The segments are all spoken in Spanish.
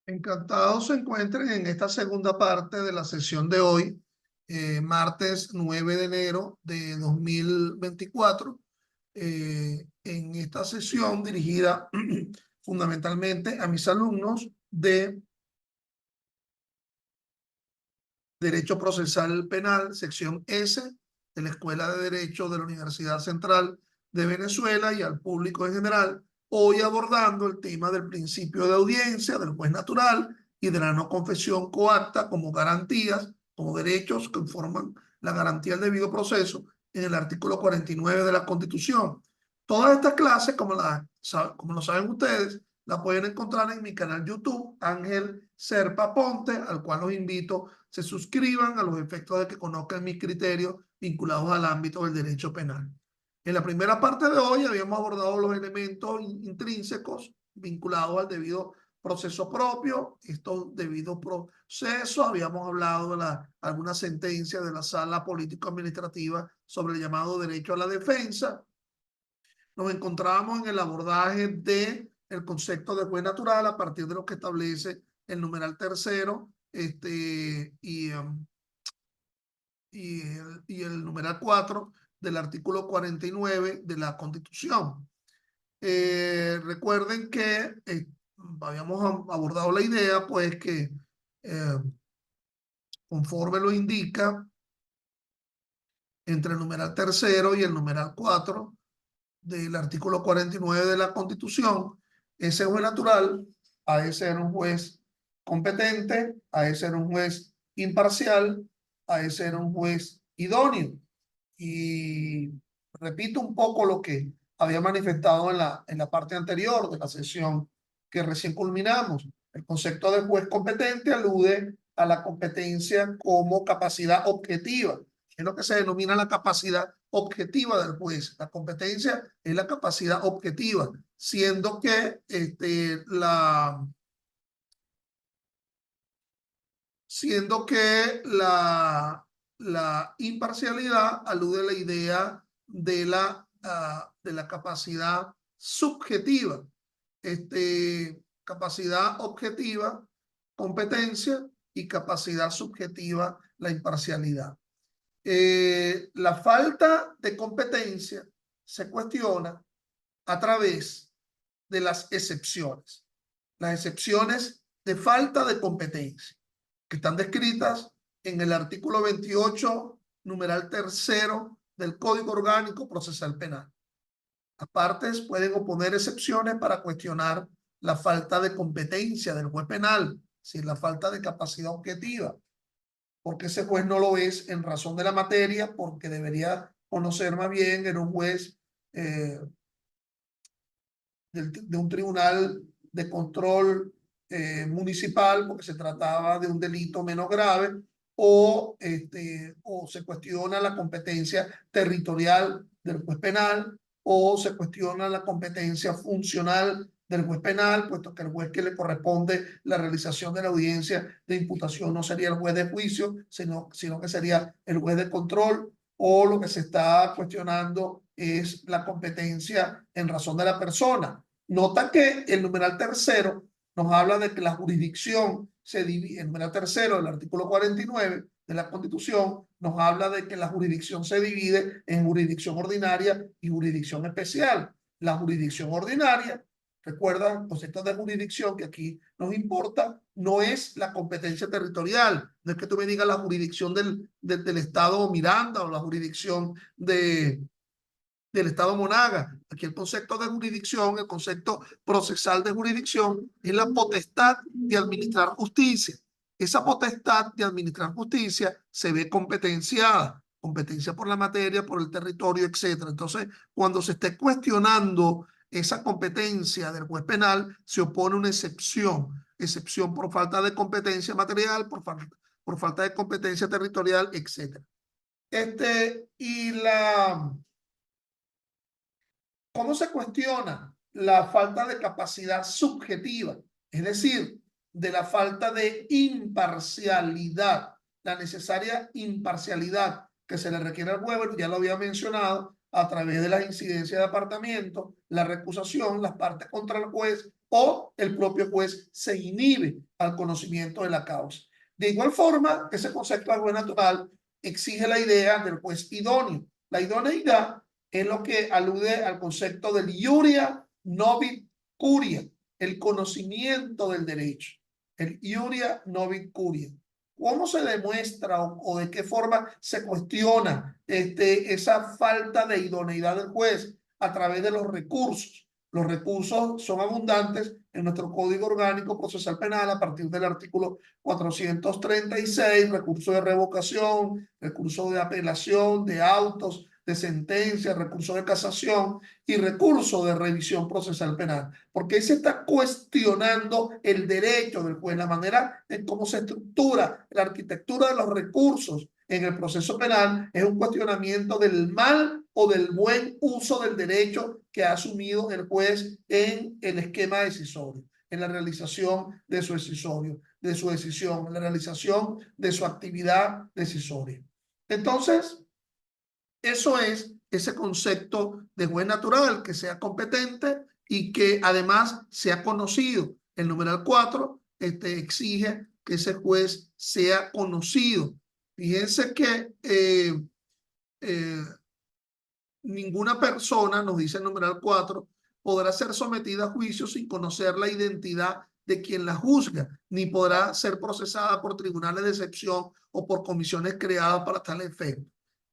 Encantados se encuentren en esta segunda parte de la sesión de hoy, martes 9 de enero de 2024. En esta sesión dirigida fundamentalmente a mis alumnos de Derecho Procesal Penal, sección S, de la Escuela de Derecho de la Universidad Central de Venezuela y al público en general, hoy abordando el tema del principio de audiencia del juez natural y de la no confesión coacta como garantías, como derechos que forman la garantía del debido proceso en el artículo 49 de la Constitución. Todas estas clases, como lo saben ustedes, la pueden encontrar en mi canal YouTube, Ángel Serpa Ponte, al cual los invito se suscriban a los efectos de que conozcan mis criterios vinculados al ámbito del derecho penal. En la primera parte de hoy habíamos abordado los elementos intrínsecos vinculados al debido proceso propio, estos debidos procesos, habíamos hablado de algunas sentencias de la sala político-administrativa sobre el llamado derecho a la defensa. Nos encontramos en el abordaje del concepto de juez natural a partir de lo que establece el numeral tercero y el numeral 4 del artículo 49 de la Constitución. Recuerden que habíamos abordado la idea, pues que conforme lo indica entre el numeral tercero y el numeral 4 del artículo 49 de la Constitución, ese juez natural ha de ser un juez competente, ha de ser un juez imparcial, ha de ser un juez idóneo. Y repito un poco lo que había manifestado en la parte anterior de la sesión que recién culminamos. El concepto de juez competente alude a la competencia como capacidad objetiva, que es lo que se denomina la capacidad objetiva del juez. La competencia es la capacidad objetiva, siendo que la imparcialidad alude a la idea de la capacidad subjetiva, capacidad objetiva, competencia, y capacidad subjetiva, la imparcialidad. La falta de competencia se cuestiona a través de las excepciones de falta de competencia, que están descritas en el artículo 28, numeral tercero del Código Orgánico Procesal Penal. Las partes pueden oponer excepciones para cuestionar la falta de competencia del juez penal, si la falta de capacidad objetiva, porque ese juez no lo es en razón de la materia, porque debería conocer más bien, era un juez de un tribunal de control municipal, porque se trataba de un delito menos grave, o se cuestiona la competencia territorial del juez penal, o se cuestiona la competencia funcional del juez penal, puesto que el juez que le corresponde la realización de la audiencia de imputación no sería el juez de juicio, sino que sería el juez de control, o lo que se está cuestionando es la competencia en razón de la persona. Nota que el numeral tercero nos habla de que la jurisdicción se divide, el numeral tercero del artículo 49 de la Constitución nos habla de que la jurisdicción se divide en jurisdicción ordinaria y jurisdicción especial. La jurisdicción ordinaria, recuerda, concepto de jurisdicción que aquí nos importa, no es la competencia territorial, no es que tú me digas la jurisdicción del estado Miranda o la jurisdicción del estado Monaga. Aquí el concepto de jurisdicción, el concepto procesal de jurisdicción es la potestad de administrar justicia. Esa potestad de administrar justicia se ve competenciada, competencia por la materia, por el territorio, etc. Entonces, cuando se esté cuestionando esa competencia del juez penal, se opone una excepción por falta de competencia material, por falta de competencia territorial, etc. ¿Cómo se cuestiona la falta de capacidad subjetiva? Es decir, de la falta de imparcialidad, la necesaria imparcialidad que se le requiere al juez, ya lo había mencionado, a través de las incidencias de apartamiento, la recusación, las partes contra el juez o el propio juez se inhibe al conocimiento de la causa. De igual forma, ese concepto de juez natural exige la idea del juez idóneo. La idoneidad es lo que alude al concepto del iuria novit curia, el conocimiento del derecho. El iuria novit curia. ¿Cómo se demuestra o de qué forma se cuestiona esa falta de idoneidad del juez? A través de los recursos. Los recursos son abundantes en nuestro Código Orgánico Procesal Penal a partir del artículo 436, recurso de revocación, recurso de apelación, de autos, de sentencia, recurso de casación y recurso de revisión procesal penal. Porque ahí se está cuestionando el derecho del juez, la manera en cómo se estructura la arquitectura de los recursos en el proceso penal es un cuestionamiento del mal o del buen uso del derecho que ha asumido el juez en el esquema decisorio, en la realización de su decisorio, de su decisión, en la realización de su actividad decisoria. Entonces, eso es ese concepto de juez natural, que sea competente y que además sea conocido. El numeral 4 exige que ese juez sea conocido. Fíjense que ninguna persona, nos dice el numeral 4, podrá ser sometida a juicio sin conocer la identidad de quien la juzga, ni podrá ser procesada por tribunales de excepción o por comisiones creadas para tal efecto.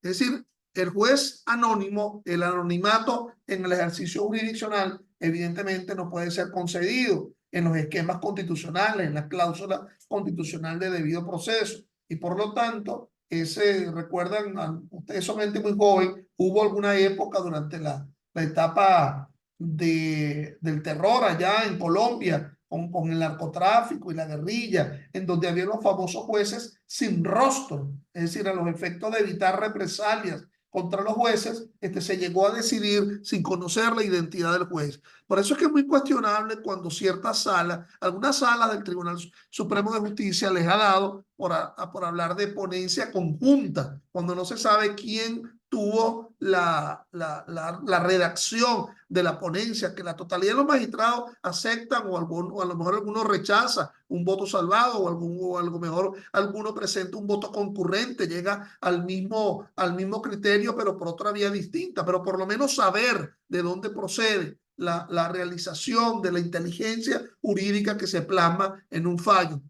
Es decir, el juez anónimo, el anonimato en el ejercicio jurisdiccional, evidentemente no puede ser concedido en los esquemas constitucionales, en la cláusula constitucional de debido proceso. Y por lo tanto, recuerdan, ustedes son gente muy joven, hubo alguna época durante la etapa del terror allá en Colombia, con el narcotráfico y la guerrilla, en donde había los famosos jueces sin rostro, es decir, a los efectos de evitar represalias contra los jueces, se llegó a decidir sin conocer la identidad del juez. Por eso es que es muy cuestionable cuando ciertas salas, algunas salas del Tribunal Supremo de Justicia les ha dado por hablar de ponencia conjunta, cuando no se sabe quién tuvo la redacción de la ponencia, que la totalidad de los magistrados aceptan o a lo mejor alguno rechaza un voto salvado o algo mejor alguno presenta un voto concurrente, llega al mismo criterio pero por otra vía distinta, pero por lo menos saber de dónde procede la realización de la inteligencia jurídica que se plasma en un fallo,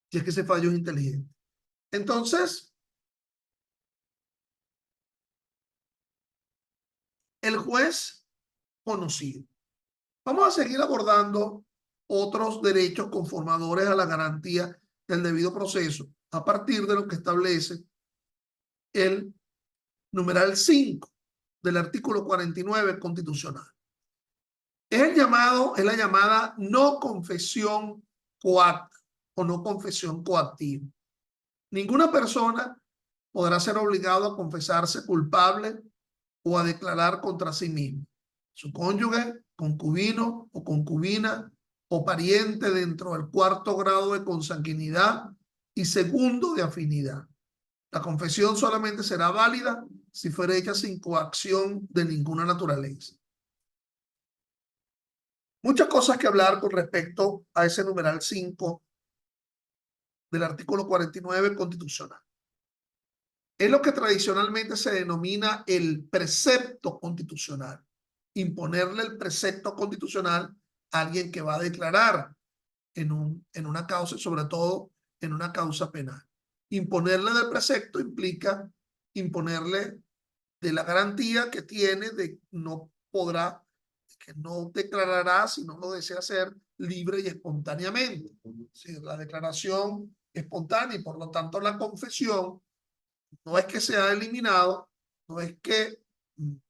si es que ese fallo es inteligente. Entonces, el juez conocido. Vamos a seguir abordando otros derechos conformadores a la garantía del debido proceso a partir de lo que establece el numeral 5 del artículo 49 constitucional. Es la llamada no confesión coacta o no confesión coactiva. Ninguna persona podrá ser obligado a confesarse culpable o a declarar contra sí mismo, su cónyuge, concubino o concubina o pariente dentro del 4º grado de consanguinidad y 2º de afinidad. La confesión solamente será válida si fuera hecha sin coacción de ninguna naturaleza. Muchas cosas que hablar con respecto a ese numeral 5 del artículo 49 constitucional. Es lo que tradicionalmente se denomina el precepto constitucional. Imponerle el precepto constitucional a alguien que va a declarar en una causa, sobre todo en una causa penal. Imponerle del precepto implica imponerle de la garantía que tiene de que no declarará si no lo desea hacer libre y espontáneamente. Sí, la declaración espontánea y por lo tanto la confesión no es que se ha eliminado, no es que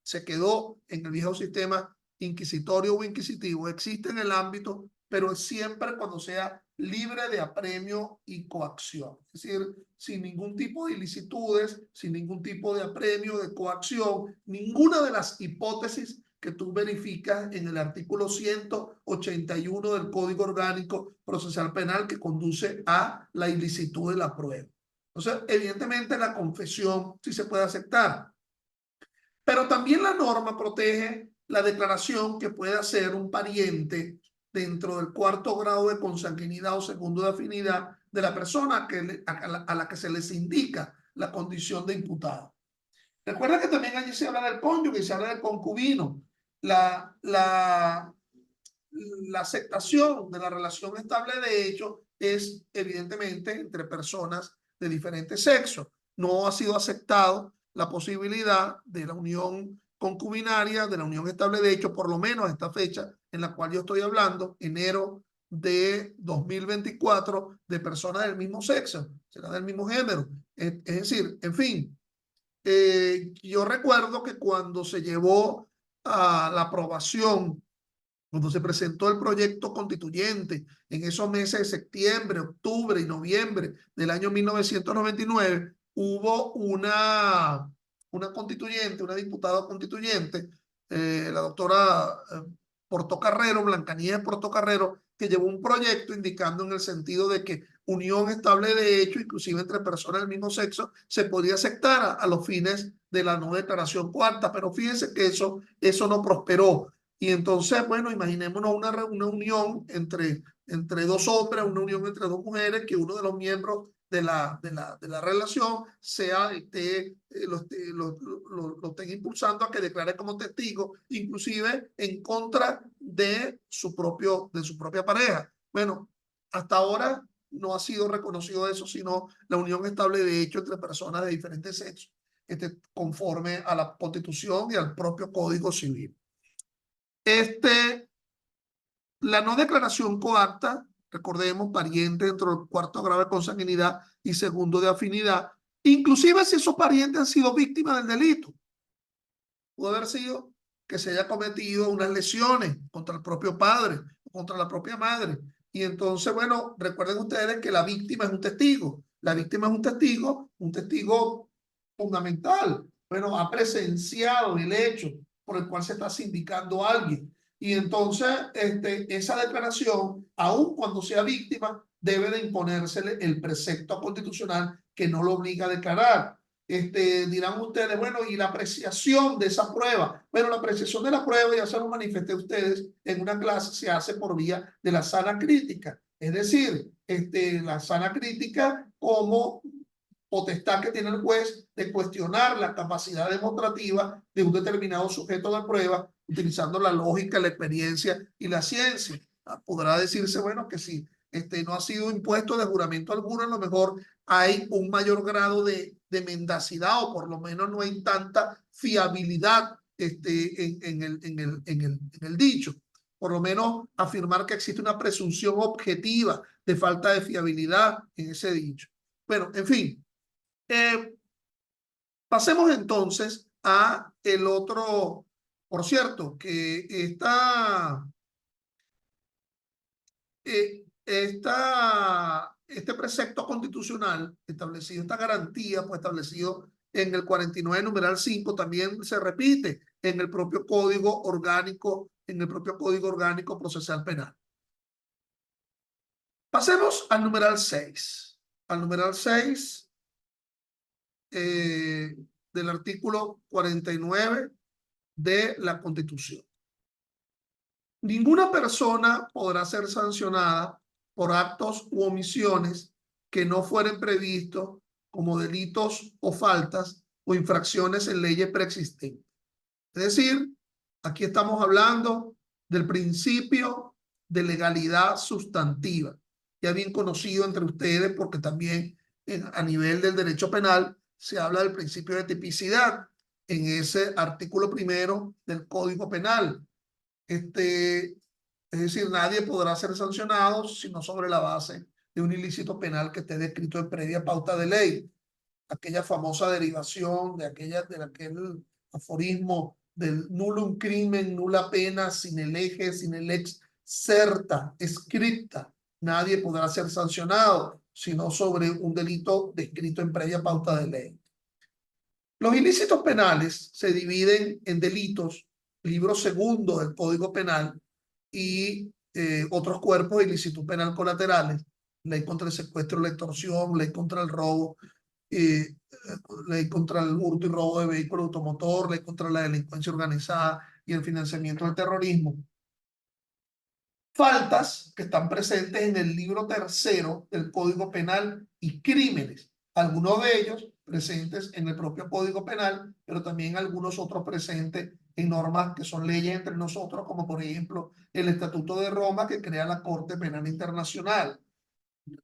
se quedó en el viejo sistema inquisitorio o inquisitivo, existe en el ámbito, pero es siempre cuando sea libre de apremio y coacción. Es decir, sin ningún tipo de ilicitudes, sin ningún tipo de apremio, de coacción, ninguna de las hipótesis que tú verificas en el artículo 181 del Código Orgánico Procesal Penal que conduce a la ilicitud de la prueba. Entonces, evidentemente la confesión sí se puede aceptar. Pero también la norma protege la declaración que puede hacer un pariente dentro del cuarto grado de consanguinidad o segundo de afinidad de la persona a la que se les indica la condición de imputado. Recuerda que también allí se habla del cónyuge y se habla del concubino. La aceptación de la relación estable de hecho es evidentemente entre personas de diferentes sexos. No ha sido aceptado la posibilidad de la unión concubinaria, de la unión estable de hecho, por lo menos a esta fecha en la cual yo estoy hablando, enero de 2024, de personas del mismo sexo, será del mismo género. Es decir, en fin, yo recuerdo que cuando se llevó a la aprobación, cuando se presentó el proyecto constituyente en esos meses de septiembre, octubre y noviembre del año 1999, hubo una constituyente, una diputada constituyente, la doctora Portocarrero, Blancanieves Portocarrero, que llevó un proyecto indicando en el sentido de que unión estable de hecho, inclusive entre personas del mismo sexo, se podía aceptar a los fines de la no declaración cuarta, pero fíjense que eso no prosperó. Y entonces, bueno, imaginémonos una unión entre dos hombres, una unión entre dos mujeres, que uno de los miembros de la relación lo estén impulsando a que declare como testigo, inclusive en contra de su propia pareja. Bueno, hasta ahora no ha sido reconocido eso, sino la unión estable de hecho entre personas de diferentes sexos, conforme a la Constitución y al propio Código Civil. La no declaración coacta, recordemos, pariente dentro del cuarto grado de consanguinidad y segundo de afinidad, inclusive si esos parientes han sido víctimas del delito. Puede haber sido que se haya cometido unas lesiones contra el propio padre, contra la propia madre. Y entonces, bueno, recuerden ustedes que la víctima es un testigo. La víctima es un testigo fundamental. Bueno, ha presenciado el hecho por el cual se está sindicando a alguien. Y entonces, esa declaración, aun cuando sea víctima, debe de imponérsele el precepto constitucional que no lo obliga a declarar. Dirán ustedes, bueno, y la apreciación de esa prueba. Bueno, la apreciación de la prueba, ya se lo manifesté a ustedes en una clase, se hace por vía de la sala crítica. Es decir, la sala crítica como potestad que tiene el juez de cuestionar la capacidad demostrativa de un determinado sujeto de prueba utilizando la lógica, la experiencia y la ciencia. Podrá decirse, bueno, que si no ha sido impuesto de juramento alguno, a lo mejor hay un mayor grado de mendacidad o por lo menos no hay tanta fiabilidad en el dicho. Por lo menos afirmar que existe una presunción objetiva de falta de fiabilidad en ese dicho. Bueno, en fin, pasemos entonces a el otro, por cierto, que este precepto constitucional establecido, esta garantía, pues establecido en el 49, numeral 5, también se repite en el propio Código Orgánico, Procesal Penal. Pasemos al numeral 6. Al numeral 6 del artículo 49 de la Constitución. Ninguna persona podrá ser sancionada por actos u omisiones que no fueren previstos como delitos o faltas o infracciones en leyes preexistentes. Es decir, aquí estamos hablando del principio de legalidad sustantiva, ya bien conocido entre ustedes porque también a nivel del derecho penal se habla del principio de tipicidad en ese artículo 1 del Código Penal. Es decir, nadie podrá ser sancionado sino sobre la base de un ilícito penal que esté descrito en previa pauta de ley. Aquella famosa derivación de aquel aforismo del nullum crimen, nula pena, sin el eje, sin el ex certa, scripta. Nadie podrá ser sancionado sino sobre un delito descrito en previa pauta de ley. Los ilícitos penales se dividen en delitos, libro segundo del Código Penal, y otros cuerpos de ilícito penal colaterales, ley contra el secuestro, la extorsión, ley contra el robo, ley contra el hurto y robo de vehículo automotor, ley contra la delincuencia organizada, y el financiamiento del terrorismo. Faltas que están presentes en el libro tercero del Código Penal y crímenes, algunos de ellos presentes en el propio Código Penal, pero también algunos otros presentes en normas que son leyes entre nosotros, como por ejemplo el Estatuto de Roma que crea la Corte Penal Internacional.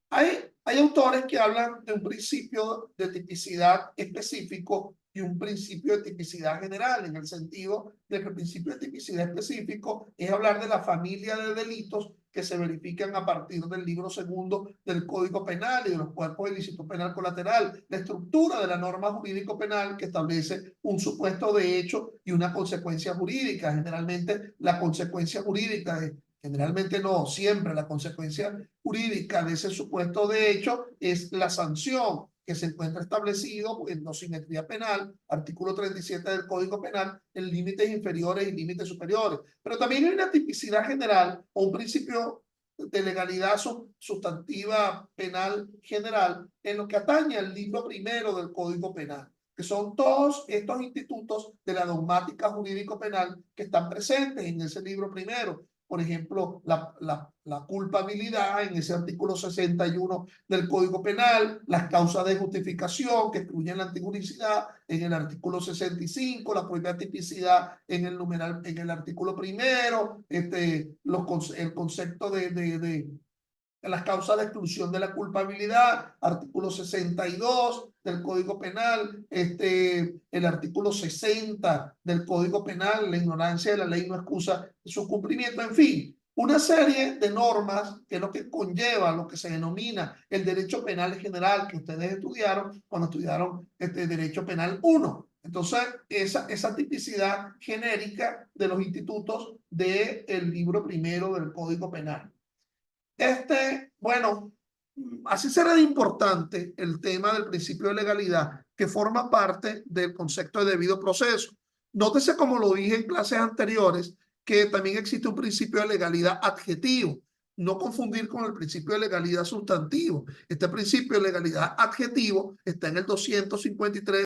Hay autores que hablan de un principio de tipicidad específico y un principio de tipicidad general, en el sentido de que el principio de tipicidad específico es hablar de la familia de delitos que se verifican a partir del libro segundo del Código Penal y de los cuerpos de ilícito penal colateral, la estructura de la norma jurídico penal que establece un supuesto de hecho y una consecuencia jurídica. Generalmente la consecuencia jurídica es generalmente no, siempre la consecuencia jurídica de ese supuesto de hecho es la sanción que se encuentra establecido en dosimetría penal, artículo 37 del Código Penal, en límites inferiores y límites superiores. Pero también hay una tipicidad general o un principio de legalidad sustantiva penal general en lo que atañe al libro primero del Código Penal, que son todos estos institutos de la dogmática jurídico-penal que están presentes en ese libro primero. Por ejemplo, la culpabilidad en ese artículo 61 del Código Penal, las causas de justificación que excluyen la antijuricidad en el artículo 65, la propia tipicidad en el numeral, en el artículo primero, el concepto de las causas de exclusión de la culpabilidad, artículo 62 del Código Penal, el artículo 60 del Código Penal, la ignorancia de la ley no excusa su cumplimiento, en fin, una serie de normas que es lo que conlleva lo que se denomina el derecho penal general que ustedes estudiaron cuando estudiaron derecho penal 1. Entonces, esa tipicidad genérica de los institutos del libro primero del Código Penal. Bueno, así será de importante el tema del principio de legalidad que forma parte del concepto de debido proceso. Nótese, como lo dije en clases anteriores, que también existe un principio de legalidad adjetivo. No confundir con el principio de legalidad sustantivo. Este principio de legalidad adjetivo está en el 253